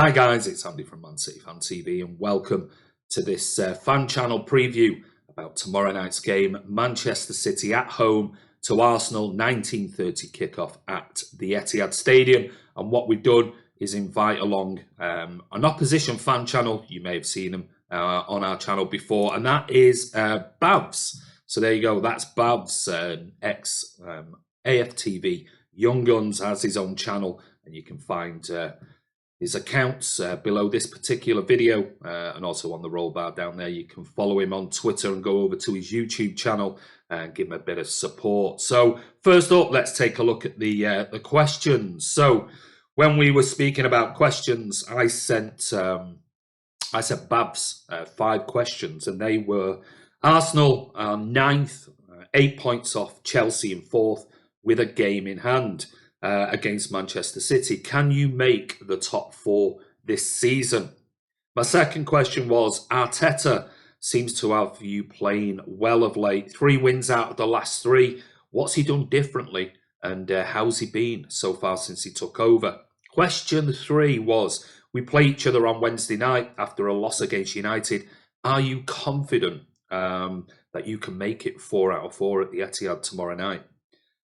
Hi guys, it's Andy from Man City Fan TV and welcome to this fan channel preview about tomorrow night's game, Manchester City at home to Arsenal, 19:30 kickoff at the Etihad Stadium. And what we've done is invite along an opposition fan channel. You may have seen them on our channel before, and that is BHAVS. So there you go, that's BHAVS, ex AFTV Young Guns, has his own channel, and you can find his accounts below this particular video and also on the roll bar down there. You can follow him on Twitter and go over to his YouTube channel and give him a bit of support. So first up, let's take a look at the questions. So when we were speaking about questions, I sent BHAVS 5 questions, and they were: Arsenal are 9th, 8 points off Chelsea in 4th with a game in hand against Manchester City. Can you make the top 4 this season? My second question was, Arteta seems to have you playing well of late. 3 wins out of the last 3. What's he done differently, and how's he been so far since he took over? Question 3 was, we play each other on Wednesday night after a loss against United. Are you confident that you can make it 4 out of 4 at the Etihad tomorrow night?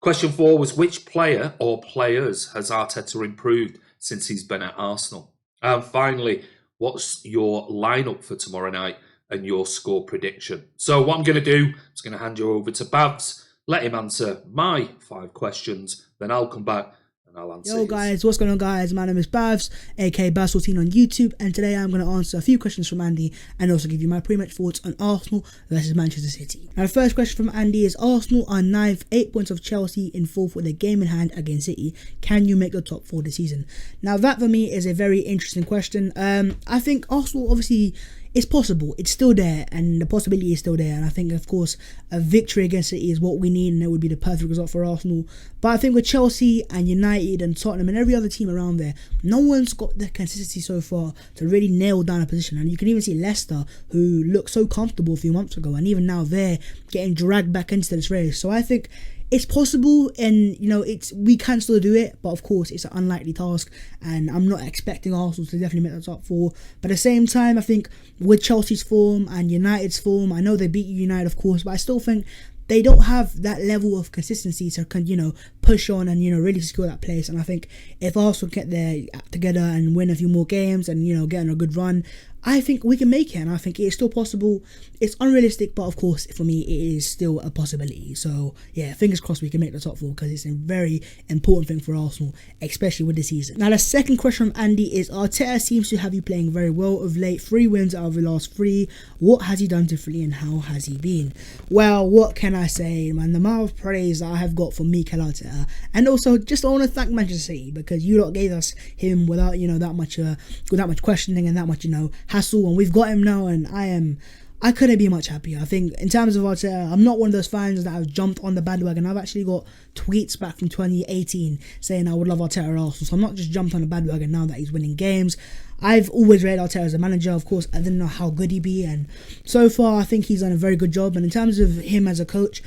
Question 4 was, which player or players has Arteta improved since he's been at Arsenal? And finally, what's your lineup for tomorrow night and your score prediction? So what I'm going to do is going to hand you over to BHAVS, let him answer my 5 questions, then I'll come back and I'll answer Yo guys, what's going on guys? My name is BHAVS, aka BHAVS14 on YouTube, and today I'm going to answer a few questions from Andy and also give you my pre-match thoughts on Arsenal versus Manchester City. Now the first question from Andy is, Arsenal are 9th, 8 points of Chelsea in 4th with a game in hand against City. Can you make the top 4 this season? Now that for me is a very interesting question. I think Arsenal, obviously, it's possible, it's still there, and the possibility is still there, and I think of course a victory against City is what we need, and it would be the perfect result for Arsenal. But I think with Chelsea and United and Tottenham and every other team around there, no one's got the consistency so far to really nail down a position. And you can even see Leicester, who looked so comfortable a few months ago, and even now they're getting dragged back into this race. So I think it's possible, and we can still do it, but of course it's an unlikely task, and I'm not expecting Arsenal to definitely make the top 4. But at the same time, I think with Chelsea's form and United's form, I know they beat United of course, but I still think they don't have that level of consistency to push on and really secure that place. And I think if Arsenal get their act together and win a few more games and get on a good run, I think we can make it, and I think it is still possible. It's unrealistic, but of course for me it is still a possibility. So yeah, fingers crossed we can make the top 4, because it's a very important thing for Arsenal, especially with the season. Now the second question from Andy is, Arteta seems to have you playing very well of late, 3 wins out of the last 3. What has he done differently and how has he been? Well, what can I say, man? The amount of praise that I have got from Mikel Arteta, and also just I want to thank Manchester City, because you lot gave us him without that much questioning and that much hassle, and we've got him now, and I couldn't be much happier. I think in terms of Arteta, I'm not one of those fans that have jumped on the bandwagon. I've actually got tweets back from 2018 saying I would love Arteta at Arsenal, so I'm not just jumped on the bandwagon now that he's winning games. I've always rated Arteta as a manager. Of course, I didn't know how good he'd be, and so far I think he's done a very good job. And in terms of him as a coach,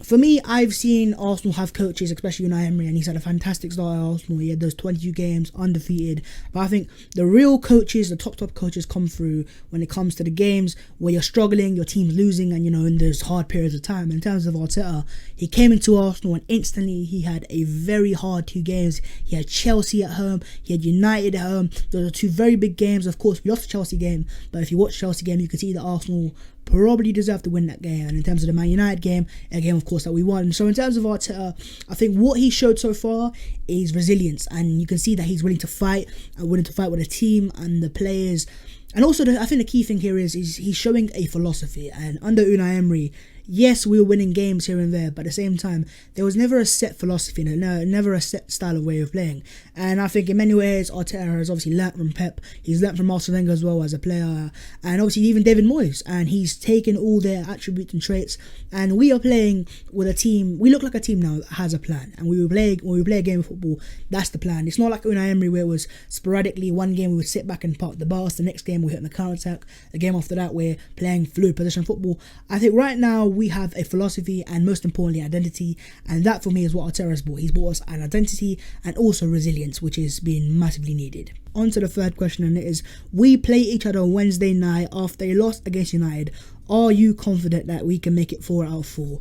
for me, I've seen Arsenal have coaches, especially Unai Emery, and he's had a fantastic start at Arsenal. He had those 22 games undefeated. But I think the real coaches, the top coaches, come through when it comes to the games where you're struggling, your team's losing, and in those hard periods of time. In terms of Arteta, he came into Arsenal and instantly he had a very hard 2 games. He had Chelsea at home, he had United at home. Those are 2 very big games. Of course, we lost the Chelsea game, but if you watch the Chelsea game, you can see that Arsenal probably deserved to win that game. And in terms of the Man United game, a game of course that we won. So in terms of Arteta, I think what he showed so far is resilience, and you can see that he's willing to fight with the team and the players. And also I think the key thing here is he's showing a philosophy. And under Unai Emery, yes, we were winning games here and there, but at the same time, there was never a set philosophy, never a set style of way of playing. And I think in many ways, Arteta has obviously learnt from Pep. He's learnt from Arsene Wenger as well as a player, and obviously even David Moyes. And he's taken all their attributes and traits. And we are playing with a team. We look like a team now that has a plan. And when we play a game of football, that's the plan. It's not like Unai Emery where it was sporadically. One game we would sit back and park the bus. The next game we hit on the counter attack. The game after that we're playing fluid position football. I think right now we have a philosophy and most importantly identity, and that for me is what Arteta has brought. He's brought us an identity and also resilience, which is being massively needed. On to the third question, and it is, we play each other on Wednesday night after a loss against United. Are you confident that we can make it 4 out of 4?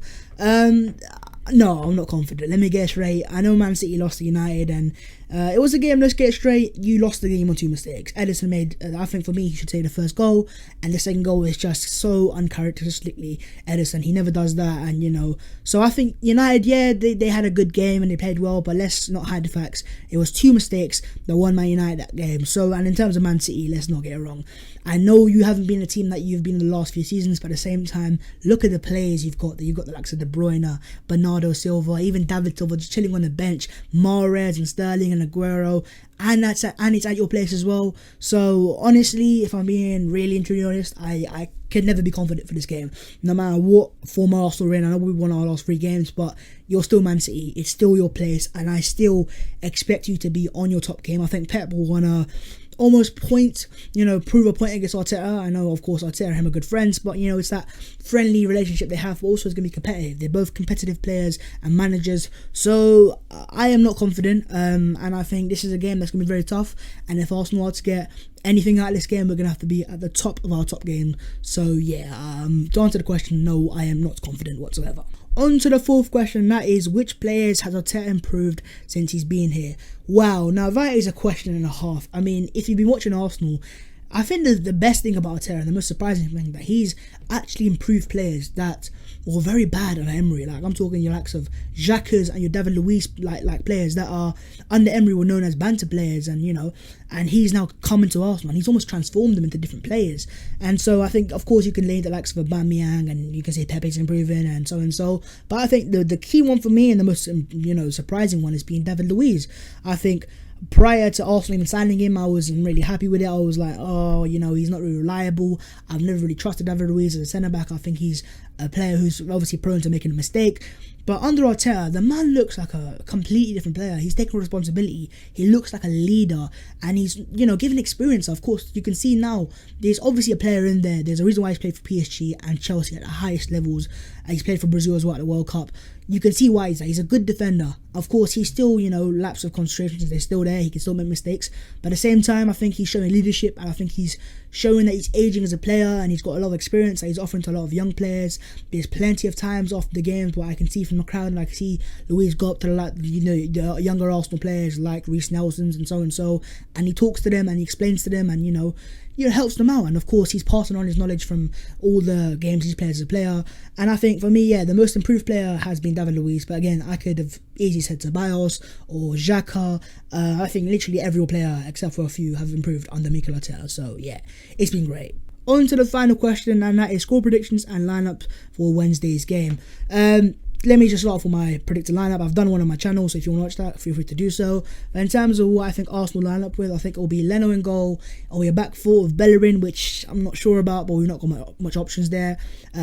No, I'm not confident. Let me get straight. I know Man City lost to United, and it was a game, let's get straight. You lost the game on 2 mistakes. Ederson made, I think for me, he should take the first goal, and the second goal is just so uncharacteristically Ederson. He never does that, and so I think United, yeah, they had a good game and they played well, but let's not hide the facts. It was 2 mistakes that won Man United that game. So, and in terms of Man City, let's not get it wrong. I know you haven't been a team that you've been in the last few seasons, but at the same time, look at the players you've got. You've got the likes of De Bruyne, Bernardo Silva, even David Silva just chilling on the bench, Mahrez and Sterling and Aguero, and it's at your place as well. So honestly, if I'm being really and truly honest, I could never be confident for this game. No matter what form Arsenal are in, I know we won our last 3 games, but you're still Man City. It's still your place, and I still expect you to be on your top game. I think Pep will want to almost prove a point against Arteta. I know, of course, Arteta and him are good friends, but it's that friendly relationship they have, but also it's going to be competitive. They're both competitive players and managers, so I am not confident, and I think this is a game that's going to be very tough, and if Arsenal are to get anything out of this game, we're going to have to be at the top of our top game. So yeah, to answer the question, no, I am not confident whatsoever. On to the fourth question, that is, which players has Arteta improved since he's been here? Wow, now that is a question and a half. I mean, if you've been watching Arsenal, I think the best thing about Arteta, and the most surprising thing, that he's actually improved players that were very bad under Emery. Like, I'm talking your likes of Xhaka's and your David Luiz, like players that are under Emery were known as banter players, and and he's now come into Arsenal and he's almost transformed them into different players. And so I think, of course, you can lay the likes of Aubameyang, and you can say Pepe's improving and so. But I think the key one for me, and the most surprising one, is being David Luiz. I think prior to Arsenal even signing him, I wasn't really happy with it. I was like, he's not really reliable. I've never really trusted David Luiz as a centre-back. I think he's a player who's obviously prone to making a mistake. But under Arteta, the man looks like a completely different player. He's taking responsibility. He looks like a leader, and he's, given experience. Of course, you can see now there's obviously a player in there. There's a reason why he's played for PSG and Chelsea at the highest levels. He's played for Brazil as well at the World Cup. You can see why he's a good defender. Of course, he's still, lapse of concentration, they're still there. He can still make mistakes. But at the same time, I think he's showing leadership, and I think he's showing that he's aging as a player, and he's got a lot of experience that he's offering to a lot of young players. There's plenty of times after the games where I can see from the crowd, and I can see Luiz go up to the younger Arsenal players like Reece Nelson's and so, and he talks to them and he explains to them, and helps them out. And of course, he's passing on his knowledge from all the games he's played as a player. And I think for me, the most improved player has been David Luiz. But again, I could have easily said Ceballos or Xhaka. I think literally every player, except for a few, have improved under Mikel Arteta. So yeah, it's been great. On to the final question, and that is score predictions and lineup for Wednesday's game. Let me just start off with my predicted lineup. I've done one on my channel, so if you want to watch that, feel free to do so. But in terms of what I think Arsenal line up with, I think it will be Leno in goal. It'll be a back four with Bellerin, which I'm not sure about, but we've not got much options there.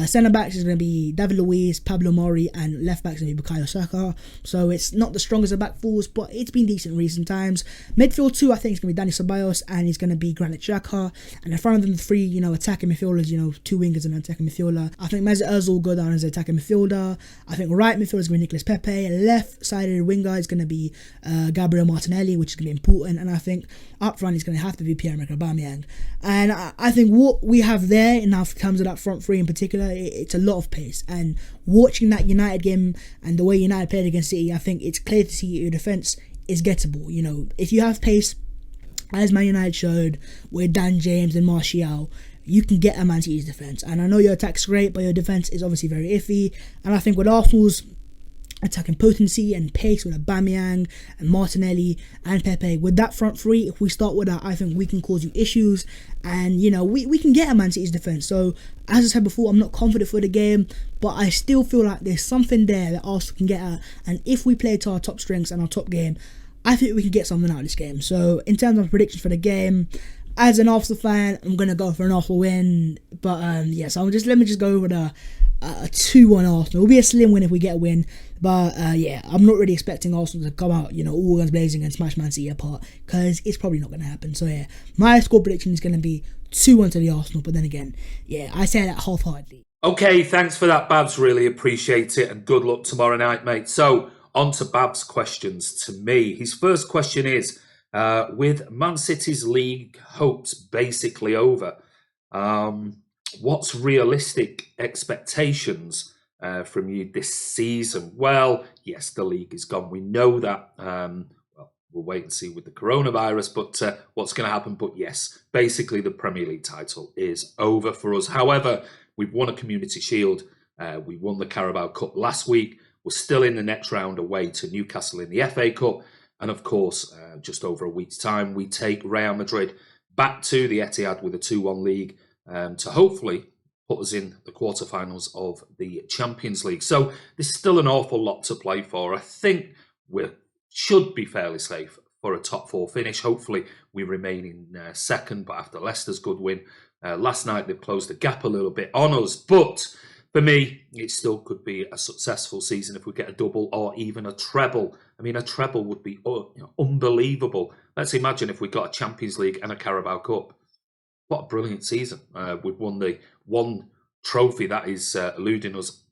Centre backs is going to be David Luiz, Pablo Mari, and left backs is going to be Bukayo Saka. So it's not the strongest of back fours, but it's been decent in recent times. Midfield 2, I think it's going to be Dani Ceballos, and he's going to be Granit Xhaka. And in front of them, 3, attacking midfielders, 2 wingers and an attacking midfielder. I think Mesut Ozil will go down as an attacking midfielder. I think right midfield is going to be Nicolas Pepe. Left-sided winger is going to be Gabriel Martinelli, which is going to be important. And I think up front is going to have to be Pierre-Emerick Aubameyang. And I think what we have there in terms of that front 3 in particular, it's a lot of pace. And watching that United game and the way United played against City, I think it's clear to see your defence is gettable. If you have pace, as Man United showed with Dan James and Martial, you can get a Man City's defence. And I know your attack's great, but your defence is obviously very iffy. And I think with Arsenal's attacking potency and pace with Aubameyang and Martinelli and Pepe, with that front 3, if we start with that, I think we can cause you issues. And, we can get a Man City's defence. So, as I said before, I'm not confident for the game, but I still feel like there's something there that Arsenal can get at. And if we play to our top strengths and our top game, I think we can get something out of this game. So, in terms of predictions for the game, as an Arsenal fan, I'm going to go for an Arsenal win. But, so let me just go with a 2-1 Arsenal. It'll be a slim win if we get a win. But, I'm not really expecting Arsenal to come out, all guns blazing and smash Man City apart, because it's probably not going to happen. So, my score prediction is going to be 2-1 to the Arsenal. But then again, I say that half-heartedly. Okay, thanks for that, Babs. Really appreciate it, and good luck tomorrow night, mate. So, on to Babs' questions to me. His first question is, with Man City's league hopes basically over, um, what's realistic expectations from you this season? Well, yes, the league is gone. We know that. Well, we'll wait and see with the coronavirus, but what's going to happen. But yes, basically the Premier League title is over for us. However, we've won a Community Shield. We won the Carabao Cup last week. We're still in the next round away to Newcastle in the FA Cup. And of course, just over a week's time, we take Real Madrid back to the Etihad with a 2-1 league to hopefully put us in the quarterfinals of the Champions League. So there's still an awful lot to play for. I think we should be fairly safe for a top four finish. Hopefully, we remain in second, but after Leicester's good win last night, they've closed the gap a little bit on us. But for me, it still could be a successful season if we get a double or even a treble. I mean, a treble would be unbelievable. Let's imagine if we got a Champions League and a Carabao Cup. What a brilliant season. We've won the one trophy that is eluding us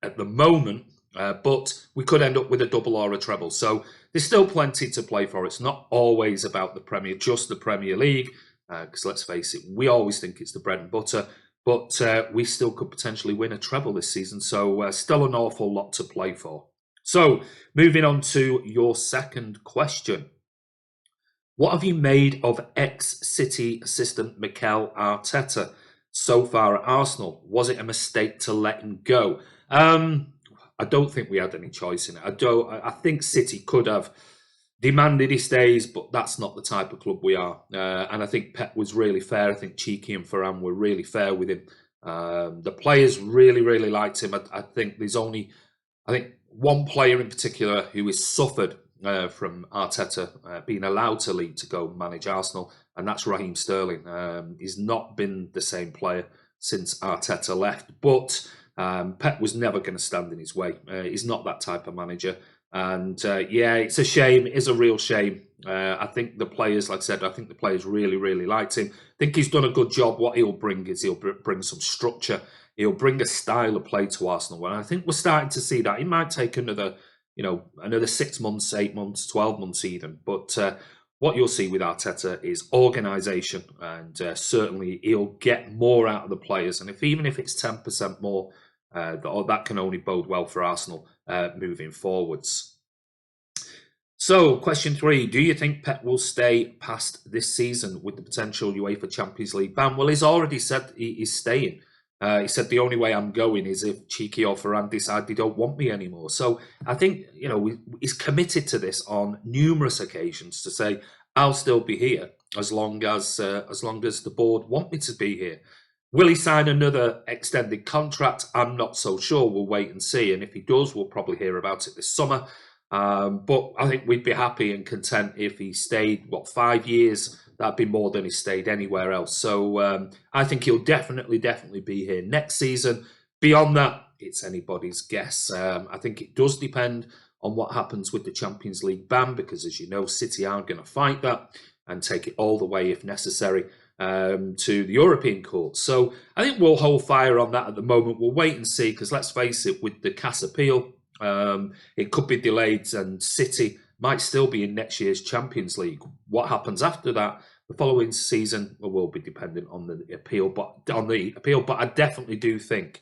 at the moment, but we could end up with a double or a treble. So there's still plenty to play for. It's not always about just the Premier League, because let's face it, we always think it's the bread and butter, but we still could potentially win a treble this season. So still an awful lot to play for. So moving on to your second question. What have you made of ex-City assistant Mikel Arteta so far at Arsenal? Was it a mistake to let him go? I don't think we had any choice in it. I think City could have demanded he stays, but that's not the type of club we are. And I think Pep was really fair. I think Cheeky and Ferran were really fair with him. The players really, really liked him. I think there's only, one player in particular who has suffered from Arteta being allowed to leave to go manage Arsenal, and that's Raheem Sterling. He's not been the same player since Arteta left, but Pep was never going to stand in his way. He's not that type of manager. And yeah, it's a shame. It is a real shame. I think the players, like I said, I think the players really, really liked him. I think he's done a good job. What he'll bring is he'll bring some structure. He'll bring a style of play to Arsenal. And I think we're starting to see that. It might take another 6 months, 8 months, 12 months even. But what you'll see with Arteta is organisation. And certainly he'll get more out of the players. And even if it's 10% more, that can only bode well for Arsenal moving forwards. So, question 3. Do you think Pep will stay past this season with the potential UEFA Champions League ban? Well, he's already said he's staying. He said the only way I'm going is if Cheeky or Ferran decide they don't want me anymore. So I think he's committed to this on numerous occasions to say I'll still be here as long as the board want me to be here. Will he sign another extended contract? I'm not so sure. We'll wait and see. And if he does, we'll probably hear about it this summer. But I think we'd be happy and content if he stayed, 5 years? That'd be more than he stayed anywhere else. So I think he'll definitely be here next season. Beyond that, it's anybody's guess. I think it does depend on what happens with the Champions League ban, because as you know, City are going to fight that and take it all the way if necessary to the European courts. So I think we'll hold fire on that at the moment. We'll wait and see, because let's face it, with the CAS appeal, it could be delayed and City might still be in next year's Champions League. What happens after that, the following season, will be dependent on the appeal. But I definitely think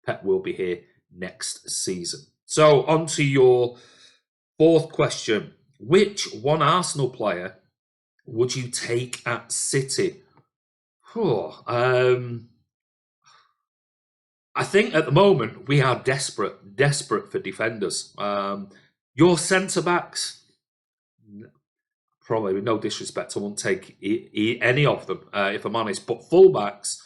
Pep will be here next season. So on to your fourth question. Which one Arsenal player would you take at City? I think at the moment we are desperate for defenders. Your centre-backs, probably with no disrespect, I won't take any of them, if I'm honest. But full-backs,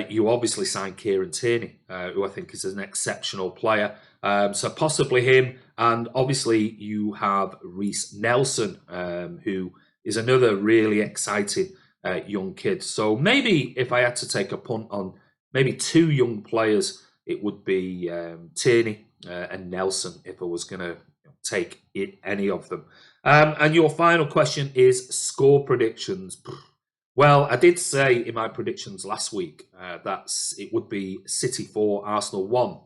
you obviously signed Kieran Tierney, who I think is an exceptional player. So possibly him. And obviously you have Reece Nelson, who is another really exciting young kid. So maybe if I had to take a punt on maybe two young players, it would be Tierney and Nelson if I was going to take any of them. And your final question is score predictions. Well, I did say in my predictions last week that it would be City 4, Arsenal 1.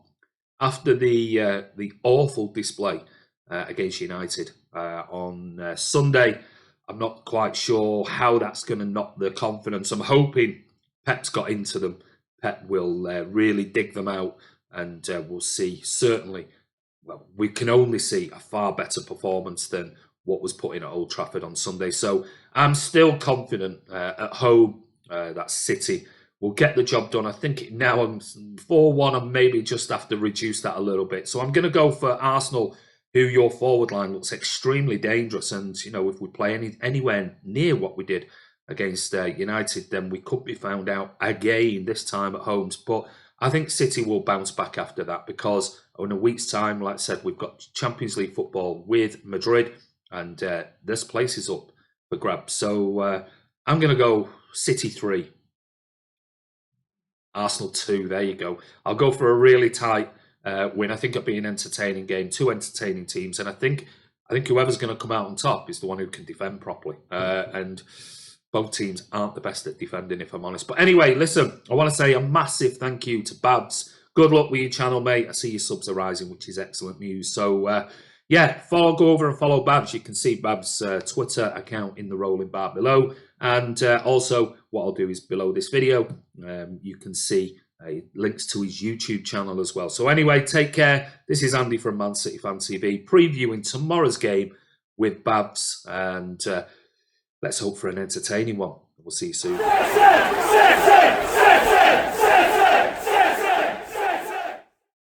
After the awful display against United on Sunday, I'm not quite sure how that's going to knock their confidence. I'm hoping Pep's got into them. Pep will really dig them out, and we'll see, certainly, well, we can only see a far better performance than what was put in at Old Trafford on Sunday. So I'm still confident at home that City will get the job done. I think now I'm 4-1 and maybe just have to reduce that a little bit. So I'm going to go for Arsenal, who your forward line looks extremely dangerous. And, you know, if we play anywhere near what we did against United, then we could be found out again, this time at home. But I think City will bounce back after that, because in a week's time, like I said, we've got Champions League football with Madrid, and this place is up for grabs. So I'm going to go City 3, Arsenal 2. There you go. I'll go for a really tight win. I think it'll be an entertaining game, two entertaining teams, and I think whoever's going to come out on top is the one who can defend properly. And both teams aren't the best at defending, if I'm honest. But anyway, listen, I want to say a massive thank you to BHAVS. Good luck with your channel, mate. I see your subs are rising, which is excellent news. So, yeah, go over and follow BHAVS. You can see BHAVS' Twitter account in the rolling bar below. And also, what I'll do is below this video, you can see links to his YouTube channel as well. So anyway, take care. This is Andy from Man City Fan TV, previewing tomorrow's game with BHAVS. And let's hope for an entertaining one. We'll see you soon.